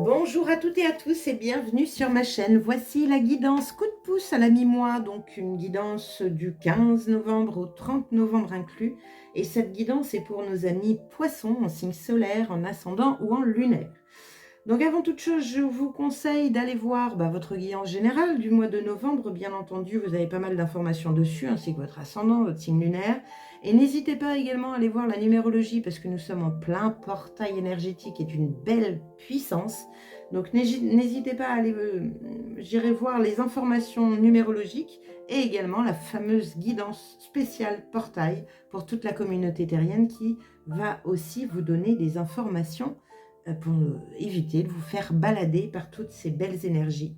Bonjour à toutes et à tous et bienvenue sur ma chaîne. Voici la guidance coup de pouce à la mi-mois, donc une guidance du 15 novembre au 30 novembre inclus. Et cette guidance est pour nos amis poissons en signe solaire, en ascendant ou en lunaire. Donc avant toute chose, je vous conseille d'aller voir votre guidance générale du mois de novembre. Bien entendu, vous avez pas mal d'informations dessus, ainsi que votre ascendant, votre signe lunaire. Et n'hésitez pas également à aller voir la numérologie, parce que nous sommes en plein portail énergétique et d'une belle puissance. Donc n'hésitez pas à aller voir les informations numérologiques et également la fameuse guidance spéciale portail pour toute la communauté terrienne qui va aussi vous donner des informations pour éviter de vous faire balader par toutes ces belles énergies.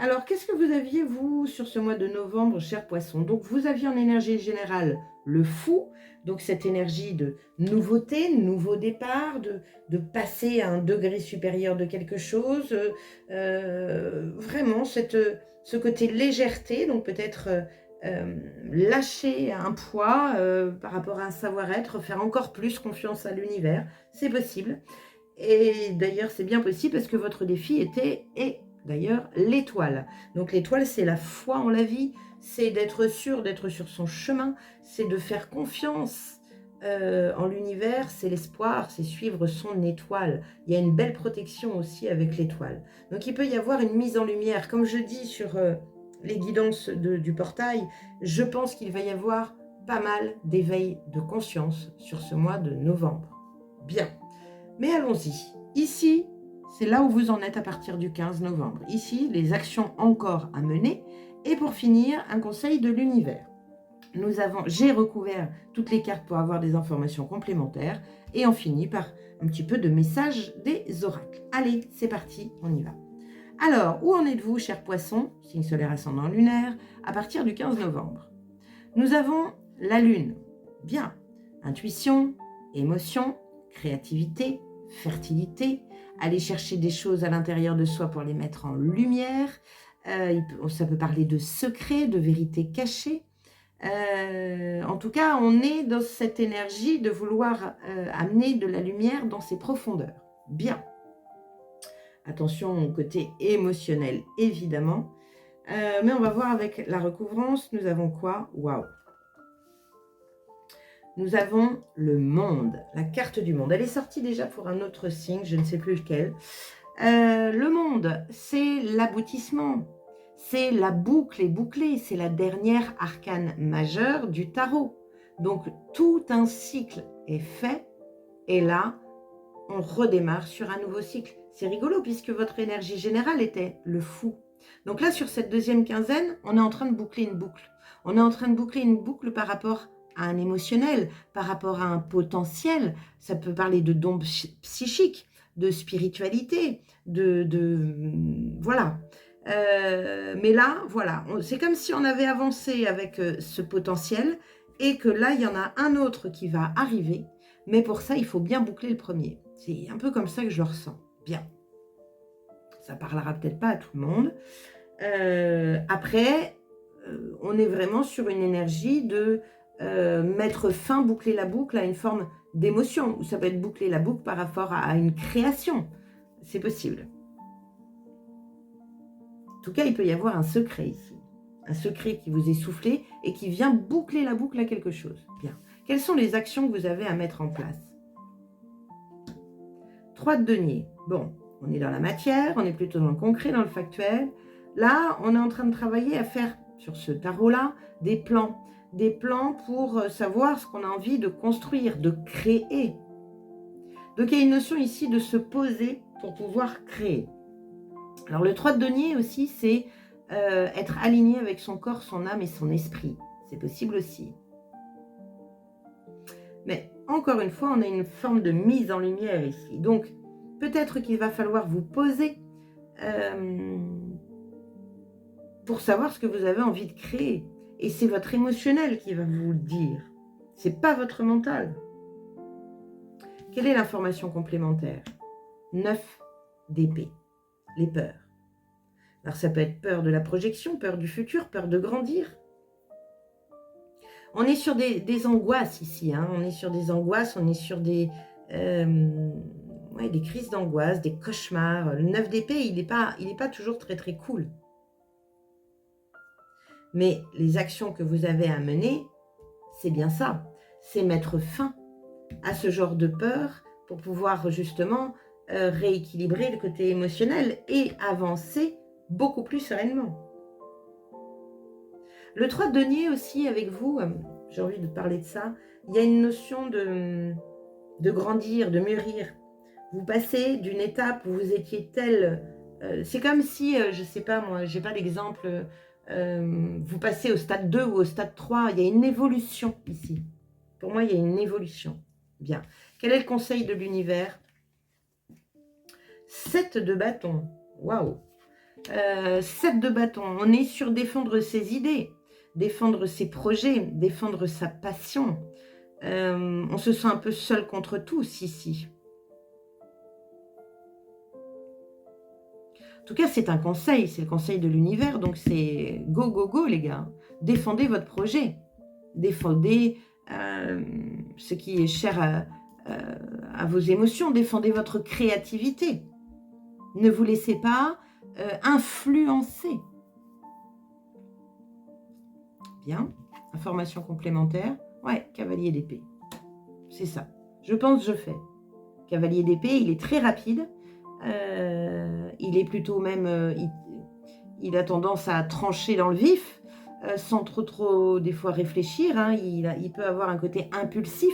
Alors, qu'est-ce que vous aviez, vous, sur ce mois de novembre, chers poissons? Donc, vous aviez en énergie générale le fou, donc cette énergie de nouveauté, nouveau départ, de passer à un degré supérieur de quelque chose, vraiment ce côté légèreté, donc peut-être lâcher un poids par rapport à un savoir-être, faire encore plus confiance à l'univers, c'est possible. Et d'ailleurs, c'est bien possible parce que votre défi est d'ailleurs l'étoile. Donc l'étoile, c'est la foi en la vie, c'est d'être sur son chemin, c'est de faire confiance en l'univers, c'est l'espoir, c'est suivre son étoile. Il y a une belle protection aussi avec l'étoile. Donc il peut y avoir une mise en lumière. Comme je dis sur les guidances du portail, je pense qu'il va y avoir pas mal d'éveil de conscience sur ce mois de novembre. Bien. Mais allons-y. Ici, c'est là où vous en êtes à partir du 15 novembre. Ici, les actions encore à mener. Et pour finir, un conseil de l'univers. J'ai recouvert toutes les cartes pour avoir des informations complémentaires. Et on finit par un petit peu de messages des oracles. Allez, c'est parti, on y va. Alors, où en êtes-vous, chers poissons, signe solaire ascendant lunaire, à partir du 15 novembre? Nous avons la lune. Bien. Intuition, émotion, créativité, fertilité, aller chercher des choses à l'intérieur de soi pour les mettre en lumière. Ça peut parler de secrets, de vérités cachées. En tout cas, on est dans cette énergie de vouloir amener de la lumière dans ses profondeurs. Bien. Attention au côté émotionnel, évidemment. Mais on va voir avec la recouvrance, nous avons quoi? Waouh! Nous avons le monde, la carte du monde. Elle est sortie déjà pour un autre signe, je ne sais plus lequel. Le monde, c'est l'aboutissement, c'est la boucle est bouclée, c'est la dernière arcane majeure du tarot. Donc, tout un cycle est fait et là, on redémarre sur un nouveau cycle. C'est rigolo puisque votre énergie générale était le fou. Donc là, sur cette deuxième quinzaine, on est en train de boucler une boucle. On est en train de boucler une boucle par rapport à un émotionnel, par rapport à un potentiel. Ça peut parler de dons psychiques, de spiritualité, voilà. Mais là, voilà, c'est comme si on avait avancé avec ce potentiel et que là, il y en a un autre qui va arriver. Mais pour ça, il faut bien boucler le premier. C'est un peu comme ça que je le ressens. Bien. Ça parlera peut-être pas à tout le monde. Après, on est vraiment sur une énergie de mettre fin, boucler la boucle à une forme d'émotion. Ou ça peut être boucler la boucle par rapport à une création. C'est possible. En tout cas, il peut y avoir un secret ici. Un secret qui vous est soufflé et qui vient boucler la boucle à quelque chose. Bien. Quelles sont les actions que vous avez à mettre en place? 3 de denier. Bon, on est dans la matière, on est plutôt dans le concret, dans le factuel. Là, on est en train de travailler à faire, sur ce tarot-là, des plans. Des plans pour savoir ce qu'on a envie de construire, de créer. Donc, il y a une notion ici de se poser pour pouvoir créer. Alors, le 3 de denier aussi, c'est être aligné avec son corps, son âme et son esprit. C'est possible aussi. Mais encore une fois, on a une forme de mise en lumière ici. Donc, peut-être qu'il va falloir vous poser pour savoir ce que vous avez envie de créer. Et c'est votre émotionnel qui va vous le dire. Ce n'est pas votre mental. Quelle est l'information complémentaire? 9 d'épée. Les peurs. Alors, ça peut être peur de la projection, peur du futur, peur de grandir. On est sur des angoisses ici, hein. On est sur des angoisses, on est sur des Ouais, des crises d'angoisse, des cauchemars. Le 9 d'épée, il est pas toujours très très cool. Mais les actions que vous avez à mener, c'est bien ça. C'est mettre fin à ce genre de peur pour pouvoir justement rééquilibrer le côté émotionnel et avancer beaucoup plus sereinement. Le 3 de denier aussi avec vous, j'ai envie de parler de ça, il y a une notion de grandir, de mûrir. Vous passez d'une étape où vous étiez tel... c'est comme si, je ne sais pas moi, je n'ai pas d'exemple, vous passez au stade 2 ou au stade 3, il y a une évolution ici. Pour moi, il y a une évolution. Bien. Quel est le conseil de l'univers? 7 de bâton. Waouh. 7 de bâton. On est sur défendre ses idées, défendre ses projets, défendre sa passion. On se sent un peu seul contre tous ici. En tout cas, c'est un conseil, c'est le conseil de l'univers, donc c'est go, go, go, les gars. Défendez votre projet. Défendez ce qui est cher à vos émotions. Défendez votre créativité. Ne vous laissez pas influencer. Bien. Information complémentaire. Ouais, cavalier d'épée. C'est ça. Je pense, je fais. Cavalier d'épée, il est très rapide. Il est plutôt même... il a tendance à trancher dans le vif, sans trop des fois réfléchir. Hein. Il peut avoir un côté impulsif.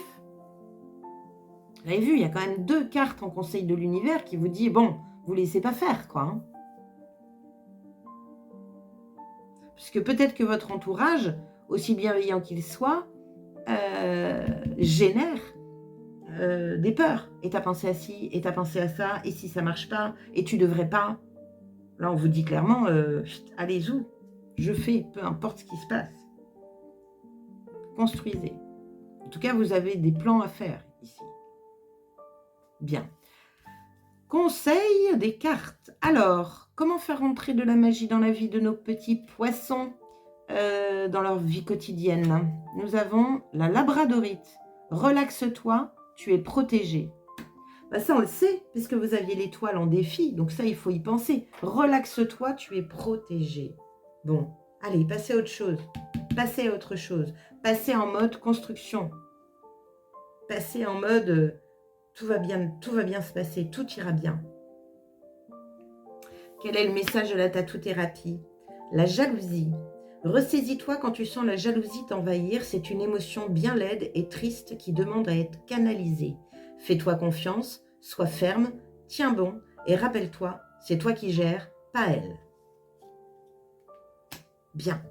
Vous avez vu, il y a quand même 2 cartes en conseil de l'univers qui vous dit, bon, vous ne laissez pas faire, quoi. Hein. Puisque peut-être que votre entourage, aussi bienveillant qu'il soit, génère des peurs. Et t'as pensé à ci, et t'as pensé à ça, et si ça marche pas, et tu devrais pas. Là, on vous dit clairement, allez-y, je fais, peu importe ce qui se passe. Construisez. En tout cas, vous avez des plans à faire ici. Bien. Conseil des cartes. Alors, comment faire entrer de la magie dans la vie de nos petits poissons dans leur vie quotidienne? Nous avons la labradorite. Relaxe-toi, tu es protégé. Ben ça, on le sait, puisque vous aviez l'étoile en défi. Donc ça, il faut y penser. Relaxe-toi, tu es protégé. Bon, allez, passez à autre chose. Passez à autre chose. Passez en mode construction. Passez en mode tout va bien se passer, tout ira bien. Quel est le message de la tatou-thérapie? La jalousie. Ressaisis-toi quand tu sens la jalousie t'envahir. C'est une émotion bien laide et triste qui demande à être canalisée. Fais-toi confiance, sois ferme, tiens bon et rappelle-toi, c'est toi qui gères, pas elle. Bien.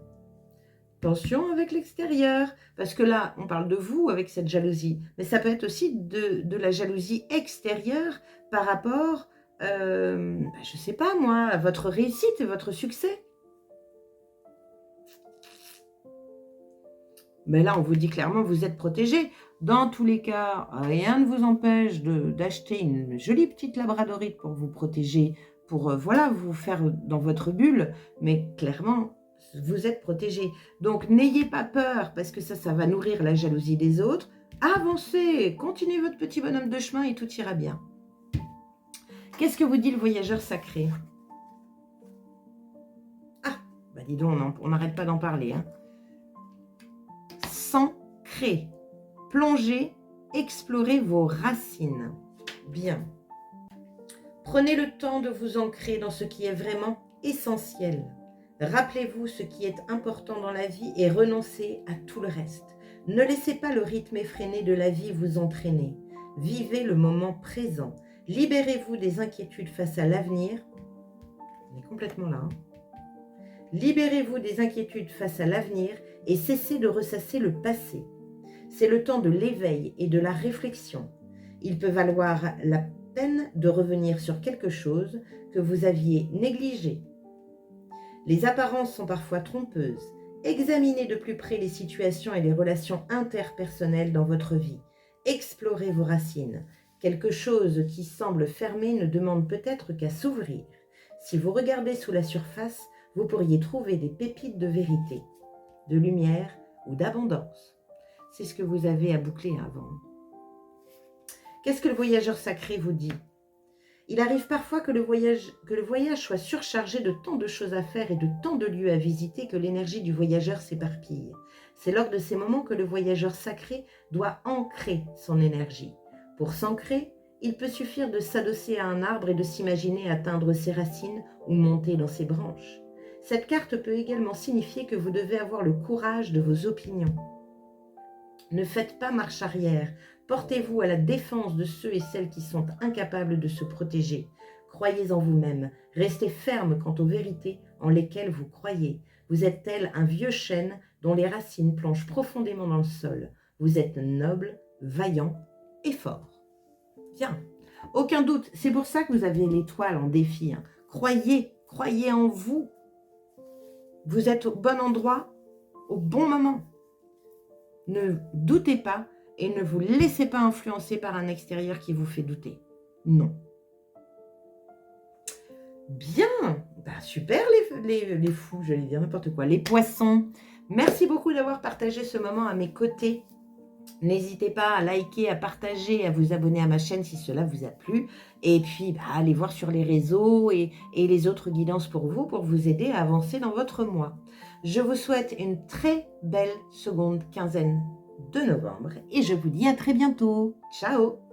Attention avec l'extérieur, parce que là, on parle de vous avec cette jalousie, mais ça peut être aussi de la jalousie extérieure par rapport, je ne sais pas moi, à votre réussite et votre succès. Mais là, on vous dit clairement, vous êtes protégé. Dans tous les cas, rien ne vous empêche d'acheter une jolie petite labradorite pour vous protéger, pour voilà, vous faire dans votre bulle. Mais clairement, vous êtes protégé. Donc, n'ayez pas peur, parce que ça va nourrir la jalousie des autres. Avancez, continuez votre petit bonhomme de chemin et tout ira bien. Qu'est-ce que vous dit le voyageur sacré? Ah, bah dis donc, on n'arrête pas d'en parler, hein. S'ancrer, plonger, explorer vos racines. Bien. Prenez le temps de vous ancrer dans ce qui est vraiment essentiel. Rappelez-vous ce qui est important dans la vie et renoncez à tout le reste. Ne laissez pas le rythme effréné de la vie vous entraîner. Vivez le moment présent. Libérez-vous des inquiétudes face à l'avenir. On est complètement là. Hein. Libérez-vous des inquiétudes face à l'avenir et cessez de ressasser le passé. C'est le temps de l'éveil et de la réflexion. Il peut valoir la peine de revenir sur quelque chose que vous aviez négligé. Les apparences sont parfois trompeuses. Examinez de plus près les situations et les relations interpersonnelles dans votre vie. Explorez vos racines. Quelque chose qui semble fermé ne demande peut-être qu'à s'ouvrir. Si vous regardez sous la surface, vous pourriez trouver des pépites de vérité, de lumière ou d'abondance. C'est ce que vous avez à boucler avant. Qu'est-ce que le voyageur sacré vous dit? Il arrive parfois que le voyage soit surchargé de tant de choses à faire et de tant de lieux à visiter que l'énergie du voyageur s'éparpille. C'est lors de ces moments que le voyageur sacré doit ancrer son énergie. Pour s'ancrer, il peut suffire de s'adosser à un arbre et de s'imaginer atteindre ses racines ou monter dans ses branches. Cette carte peut également signifier que vous devez avoir le courage de vos opinions. Ne faites pas marche arrière. Portez-vous à la défense de ceux et celles qui sont incapables de se protéger. Croyez en vous-même. Restez ferme quant aux vérités en lesquelles vous croyez. Vous êtes tel un vieux chêne dont les racines plongent profondément dans le sol. Vous êtes noble, vaillant et fort. Bien. Aucun doute. C'est pour ça que vous avez l'étoile en défi. Croyez en vous. Vous êtes au bon endroit, au bon moment. Ne doutez pas et ne vous laissez pas influencer par un extérieur qui vous fait douter. Non. Bien, super les fous, j'allais dire n'importe quoi, les poissons. Merci beaucoup d'avoir partagé ce moment à mes côtés. N'hésitez pas à liker, à partager, à vous abonner à ma chaîne si cela vous a plu. Et puis, allez voir sur les réseaux et les autres guidances pour vous aider à avancer dans votre mois. Je vous souhaite une très belle seconde quinzaine de novembre et je vous dis à très bientôt. Ciao!